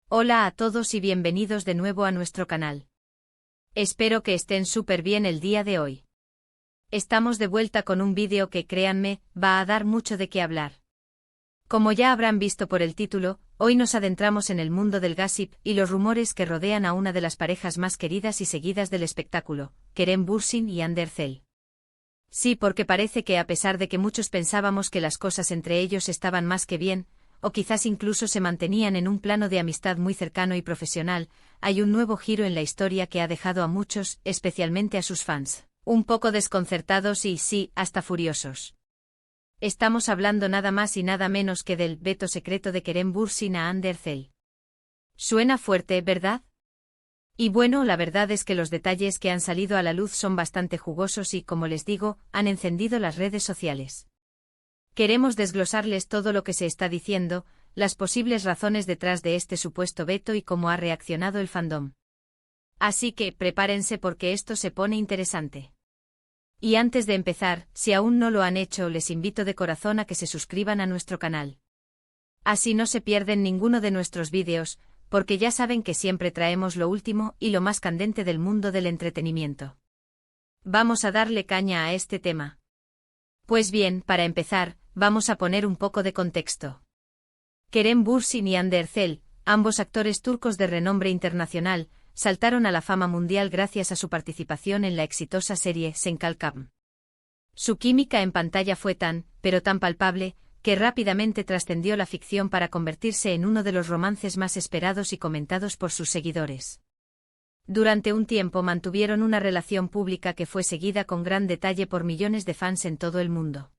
Hola a todos y bienvenidos de nuevo a nuestro canal. Espero que estén súper bien el día de hoy. Estamos de vuelta con un vídeo que, créanme, va a dar mucho de qué hablar. Como ya habrán visto por el título, hoy nos adentramos en el mundo del gossip y los rumores que rodean a una de las parejas más queridas y seguidas del espectáculo, Kerem Bürsin y Hande Erçel. Sí, porque parece que a pesar de que muchos pensábamos que las cosas entre ellos estaban más que bien, o quizás incluso se mantenían en un plano de amistad muy cercano y profesional, hay un nuevo giro en la historia que ha dejado a muchos, especialmente a sus fans, un poco desconcertados y, sí, hasta furiosos. Estamos hablando nada más y nada menos que del veto secreto de Kerem Bürsin a Hande Erçel. Suena fuerte, ¿verdad? Y bueno, la verdad es que los detalles que han salido a la luz son bastante jugosos y, como les digo, han encendido las redes sociales. Queremos desglosarles todo lo que se está diciendo, las posibles razones detrás de este supuesto veto y cómo ha reaccionado el fandom. Así que, prepárense porque esto se pone interesante. Y antes de empezar, si aún no lo han hecho, les invito de corazón a que se suscriban a nuestro canal. Así no se pierden ninguno de nuestros vídeos, porque ya saben que siempre traemos lo último y lo más candente del mundo del entretenimiento. Vamos a darle caña a este tema. Pues bien, para empezar, vamos a poner un poco de contexto. Kerem Bürsin y Hande Erçel, ambos actores turcos de renombre internacional, saltaron a la fama mundial gracias a su participación en la exitosa serie Sen Kalkam. Su química en pantalla fue tan, pero tan palpable, que rápidamente trascendió la ficción para convertirse en uno de los romances más esperados y comentados por sus seguidores. Durante un tiempo mantuvieron una relación pública que fue seguida con gran detalle por millones de fans en todo el mundo.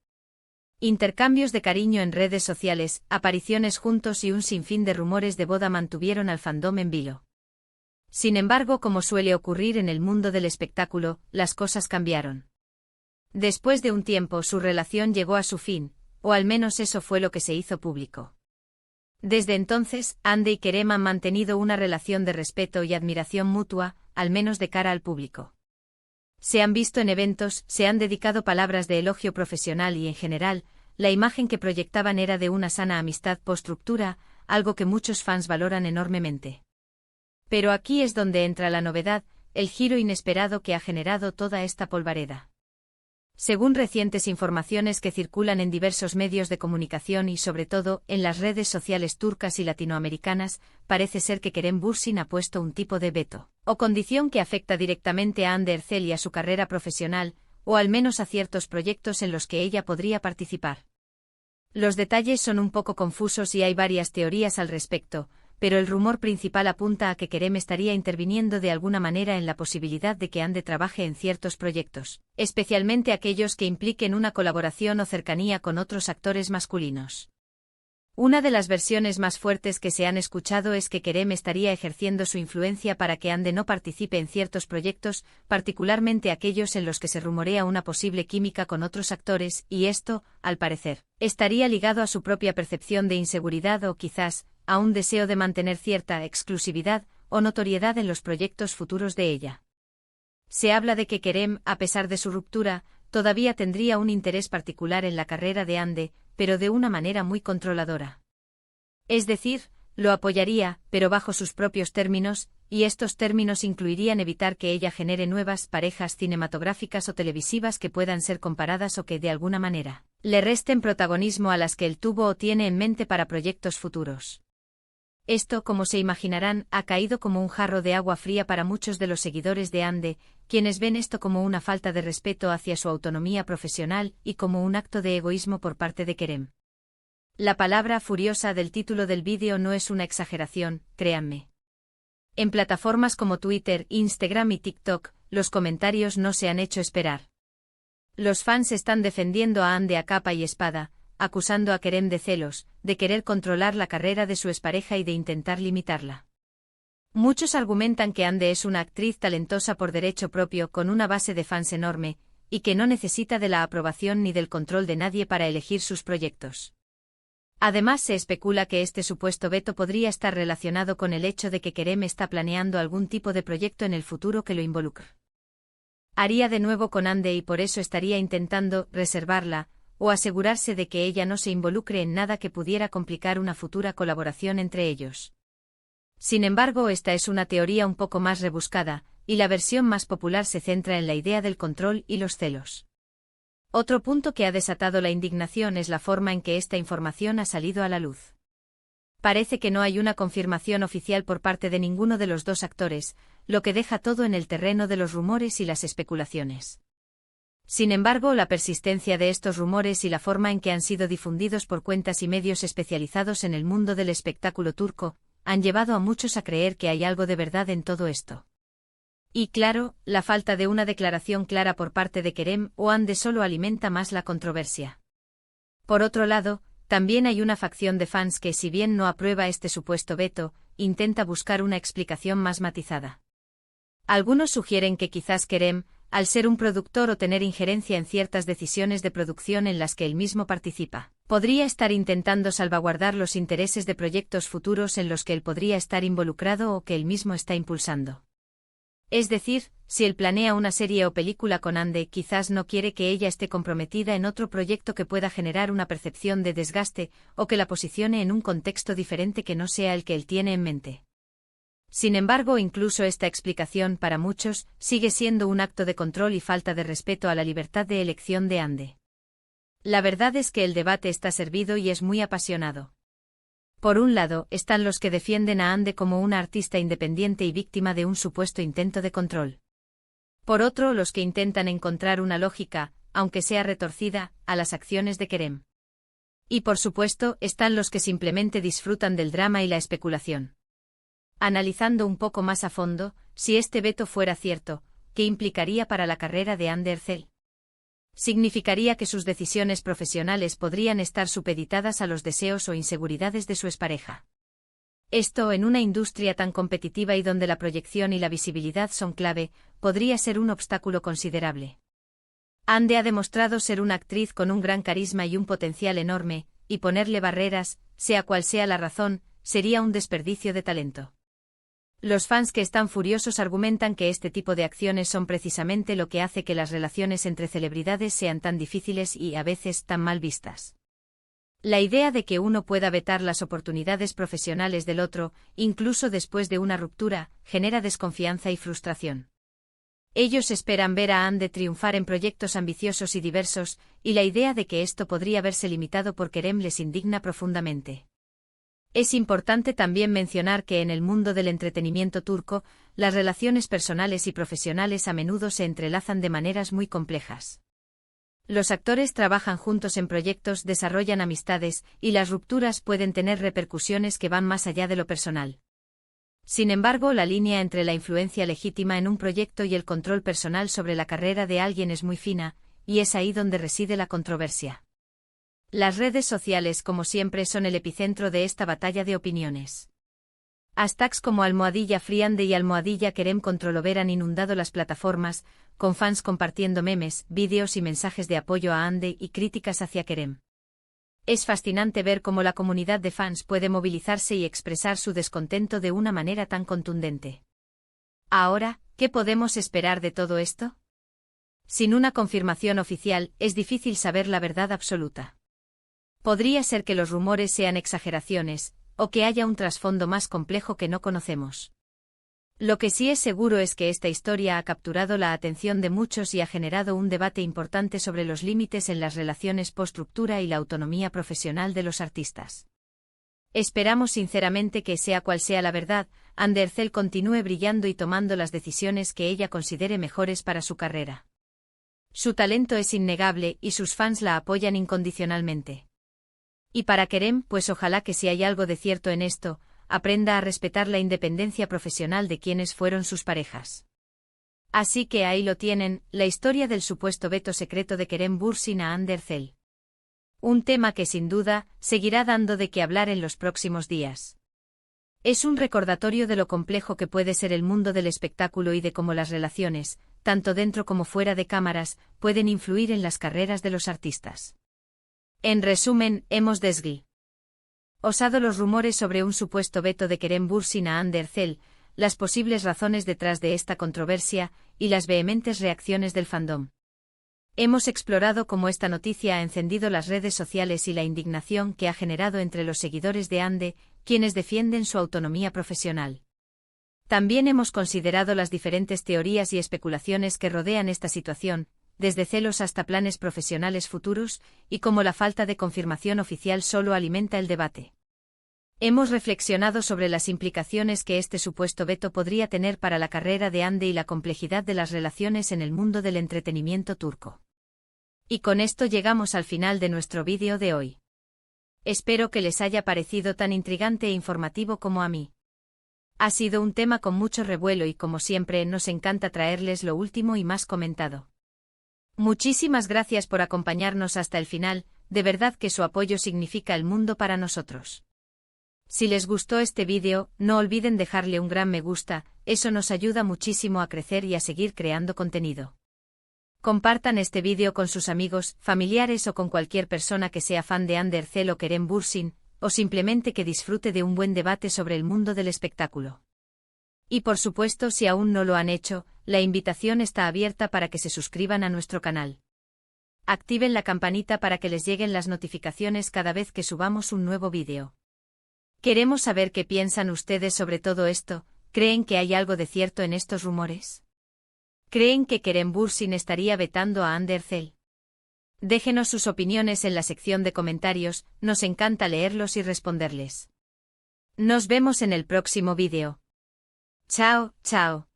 Intercambios de cariño en redes sociales, apariciones juntos y un sinfín de rumores de boda mantuvieron al fandom en vilo. Sin embargo, como suele ocurrir en el mundo del espectáculo, las cosas cambiaron. Después de un tiempo su relación llegó a su fin, o al menos eso fue lo que se hizo público. Desde entonces, Hande y Kerem han mantenido una relación de respeto y admiración mutua, al menos de cara al público. Se han visto en eventos, se han dedicado palabras de elogio profesional y en general, la imagen que proyectaban era de una sana amistad post-ruptura, algo que muchos fans valoran enormemente. Pero aquí es donde entra la novedad, el giro inesperado que ha generado toda esta polvareda. Según recientes informaciones que circulan en diversos medios de comunicación y sobre todo en las redes sociales turcas y latinoamericanas, parece ser que Kerem Bürsin ha puesto un tipo de veto, o condición que afecta directamente a Hande Erçel y a su carrera profesional, o al menos a ciertos proyectos en los que ella podría participar. Los detalles son un poco confusos y hay varias teorías al respecto, pero el rumor principal apunta a que Kerem estaría interviniendo de alguna manera en la posibilidad de que Hande trabaje en ciertos proyectos, especialmente aquellos que impliquen una colaboración o cercanía con otros actores masculinos. Una de las versiones más fuertes que se han escuchado es que Kerem estaría ejerciendo su influencia para que Hande no participe en ciertos proyectos, particularmente aquellos en los que se rumorea una posible química con otros actores, y esto, al parecer, estaría ligado a su propia percepción de inseguridad o quizás a un deseo de mantener cierta exclusividad o notoriedad en los proyectos futuros de ella. Se habla de que Kerem, a pesar de su ruptura, todavía tendría un interés particular en la carrera de Hande, pero de una manera muy controladora. Es decir, lo apoyaría, pero bajo sus propios términos, y estos términos incluirían evitar que ella genere nuevas parejas cinematográficas o televisivas que puedan ser comparadas o que de alguna manera le resten protagonismo a las que él tuvo o tiene en mente para proyectos futuros. Esto, como se imaginarán, ha caído como un jarro de agua fría para muchos de los seguidores de Hande, quienes ven esto como una falta de respeto hacia su autonomía profesional y como un acto de egoísmo por parte de Kerem. La palabra furiosa del título del vídeo no es una exageración, créanme. En plataformas como Twitter, Instagram y TikTok, los comentarios no se han hecho esperar. Los fans están defendiendo a Hande a capa y espada, acusando a Kerem de celos, de querer controlar la carrera de su expareja y de intentar limitarla. Muchos argumentan que Hande es una actriz talentosa por derecho propio con una base de fans enorme, y que no necesita de la aprobación ni del control de nadie para elegir sus proyectos. Además se especula que este supuesto veto podría estar relacionado con el hecho de que Kerem está planeando algún tipo de proyecto en el futuro que lo involucre. Haría de nuevo con Hande y por eso estaría intentando reservarla, o asegurarse de que ella no se involucre en nada que pudiera complicar una futura colaboración entre ellos. Sin embargo, esta es una teoría un poco más rebuscada, y la versión más popular se centra en la idea del control y los celos. Otro punto que ha desatado la indignación es la forma en que esta información ha salido a la luz. Parece que no hay una confirmación oficial por parte de ninguno de los dos actores, lo que deja todo en el terreno de los rumores y las especulaciones. Sin embargo, la persistencia de estos rumores y la forma en que han sido difundidos por cuentas y medios especializados en el mundo del espectáculo turco, han llevado a muchos a creer que hay algo de verdad en todo esto. Y claro, la falta de una declaración clara por parte de Kerem o Hande solo alimenta más la controversia. Por otro lado, también hay una facción de fans que, si bien no aprueba este supuesto veto, intenta buscar una explicación más matizada. Algunos sugieren que quizás Kerem, al ser un productor o tener injerencia en ciertas decisiones de producción en las que él mismo participa, podría estar intentando salvaguardar los intereses de proyectos futuros en los que él podría estar involucrado o que él mismo está impulsando. Es decir, si él planea una serie o película con Hande, quizás no quiere que ella esté comprometida en otro proyecto que pueda generar una percepción de desgaste, o que la posicione en un contexto diferente que no sea el que él tiene en mente. Sin embargo, incluso esta explicación, para muchos, sigue siendo un acto de control y falta de respeto a la libertad de elección de Hande. La verdad es que el debate está servido y es muy apasionado. Por un lado, están los que defienden a Hande como una artista independiente y víctima de un supuesto intento de control. Por otro, los que intentan encontrar una lógica, aunque sea retorcida, a las acciones de Kerem. Y por supuesto, están los que simplemente disfrutan del drama y la especulación. Analizando un poco más a fondo, si este veto fuera cierto, ¿qué implicaría para la carrera de Hande Erçel? Significaría que sus decisiones profesionales podrían estar supeditadas a los deseos o inseguridades de su expareja. Esto, en una industria tan competitiva y donde la proyección y la visibilidad son clave, podría ser un obstáculo considerable. Hande ha demostrado ser una actriz con un gran carisma y un potencial enorme, y ponerle barreras, sea cual sea la razón, sería un desperdicio de talento. Los fans que están furiosos argumentan que este tipo de acciones son precisamente lo que hace que las relaciones entre celebridades sean tan difíciles y, a veces, tan mal vistas. La idea de que uno pueda vetar las oportunidades profesionales del otro, incluso después de una ruptura, genera desconfianza y frustración. Ellos esperan ver a Hande triunfar en proyectos ambiciosos y diversos, y la idea de que esto podría verse limitado por Kerem les indigna profundamente. Es importante también mencionar que en el mundo del entretenimiento turco, las relaciones personales y profesionales a menudo se entrelazan de maneras muy complejas. Los actores trabajan juntos en proyectos, desarrollan amistades, y las rupturas pueden tener repercusiones que van más allá de lo personal. Sin embargo, la línea entre la influencia legítima en un proyecto y el control personal sobre la carrera de alguien es muy fina, y es ahí donde reside la controversia. Las redes sociales, como siempre, son el epicentro de esta batalla de opiniones. Hashtags como #FreeHande y #Kerem Controlover han inundado las plataformas, con fans compartiendo memes, vídeos y mensajes de apoyo a Hande y críticas hacia Kerem. Es fascinante ver cómo la comunidad de fans puede movilizarse y expresar su descontento de una manera tan contundente. Ahora, ¿qué podemos esperar de todo esto? Sin una confirmación oficial, es difícil saber la verdad absoluta. Podría ser que los rumores sean exageraciones, o que haya un trasfondo más complejo que no conocemos. Lo que sí es seguro es que esta historia ha capturado la atención de muchos y ha generado un debate importante sobre los límites en las relaciones post-ruptura y la autonomía profesional de los artistas. Esperamos sinceramente que, sea cual sea la verdad, Hande Erçel continúe brillando y tomando las decisiones que ella considere mejores para su carrera. Su talento es innegable y sus fans la apoyan incondicionalmente. Y para Kerem, pues ojalá que, si hay algo de cierto en esto, aprenda a respetar la independencia profesional de quienes fueron sus parejas. Así que ahí lo tienen, la historia del supuesto veto secreto de Kerem Bürsin a Hande Erçel. Un tema que sin duda seguirá dando de qué hablar en los próximos días. Es un recordatorio de lo complejo que puede ser el mundo del espectáculo y de cómo las relaciones, tanto dentro como fuera de cámaras, pueden influir en las carreras de los artistas. En resumen, hemos desglosado los rumores sobre un supuesto veto de Kerem Bürsin a Hande Erçel, las posibles razones detrás de esta controversia y las vehementes reacciones del fandom. Hemos explorado cómo esta noticia ha encendido las redes sociales y la indignación que ha generado entre los seguidores de Ande, quienes defienden su autonomía profesional. También hemos considerado las diferentes teorías y especulaciones que rodean esta situación, desde celos hasta planes profesionales futuros, y cómo la falta de confirmación oficial solo alimenta el debate. Hemos reflexionado sobre las implicaciones que este supuesto veto podría tener para la carrera de Ande y la complejidad de las relaciones en el mundo del entretenimiento turco. Y con esto llegamos al final de nuestro vídeo de hoy. Espero que les haya parecido tan intrigante e informativo como a mí. Ha sido un tema con mucho revuelo y como siempre nos encanta traerles lo último y más comentado. Muchísimas gracias por acompañarnos hasta el final, de verdad que su apoyo significa el mundo para nosotros. Si les gustó este vídeo, no olviden dejarle un gran me gusta, eso nos ayuda muchísimo a crecer y a seguir creando contenido. Compartan este vídeo con sus amigos, familiares o con cualquier persona que sea fan de Hande Erçel o Kerem Bürsin, o simplemente que disfrute de un buen debate sobre el mundo del espectáculo. Y por supuesto, si aún no lo han hecho, la invitación está abierta para que se suscriban a nuestro canal. Activen la campanita para que les lleguen las notificaciones cada vez que subamos un nuevo vídeo. Queremos saber qué piensan ustedes sobre todo esto. ¿Creen que hay algo de cierto en estos rumores? ¿Creen que Kerem Bürsin estaría vetando a Hande Erçel? Déjenos sus opiniones en la sección de comentarios, nos encanta leerlos y responderles. Nos vemos en el próximo vídeo. Chao, chao.